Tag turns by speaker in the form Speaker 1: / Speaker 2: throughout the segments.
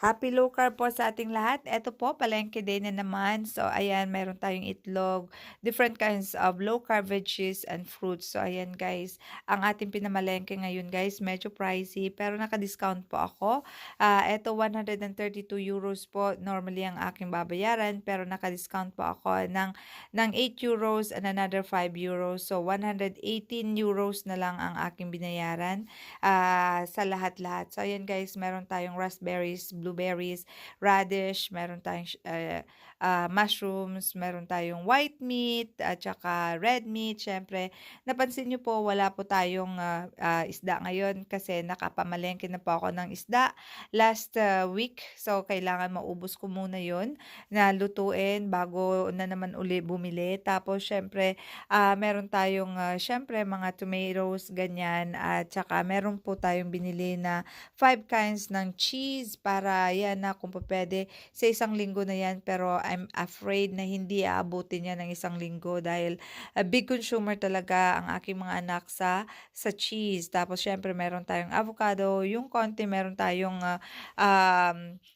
Speaker 1: Happy low carb po sa ating lahat. Eto po, palengke day na naman. So, ayan, meron tayong itlog, different kinds of low carb veggies and fruits. So, ayan guys, ang ating pinamalengke ngayon guys, medyo pricey, pero naka-discount po ako. Eto, €132 po, normally ang aking babayaran, pero naka-discount po ako ng €8 and another €5. So, €118 na lang ang aking binayaran sa lahat-lahat. So, ayan guys, meron tayong raspberries, blueberries, radish, meron tayong mushrooms, meron tayong white meat, at saka red meat. Siyempre, napansin niyo po, wala po tayong isda ngayon kasi nakapamalengke na po ako ng isda last week. So, kailangan maubos ko muna yon na lutuin bago na naman uli bumili. Tapos, syempre, meron tayong syempre mga tomatoes, ganyan. At saka meron po tayong binili na 5 kinds ng cheese para yan na kung pupuwede sa isang linggo na yan. Pero I'm afraid na hindi aabutin yan ng isang linggo dahil big consumer talaga ang aking mga anak sa cheese. Tapos syempre meron tayong avocado, yung konti meron tayong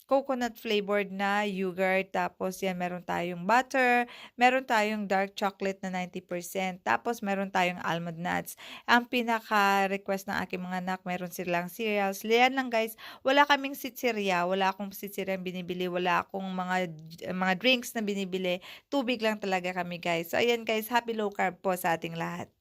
Speaker 1: coconut flavored na yogurt. Tapos yan meron tayong butter, meron tayong dark chocolate na 90%, tapos meron tayong almond nuts. Ang pinaka-request ng aking mga anak, meron silang cereals. Yan lang guys, wala kaming sitsirya, wala akong sitsirya binibili, wala akong mga drinks na binibili. Tubig lang talaga kami guys. So ayan guys, happy low carb po sa ating lahat.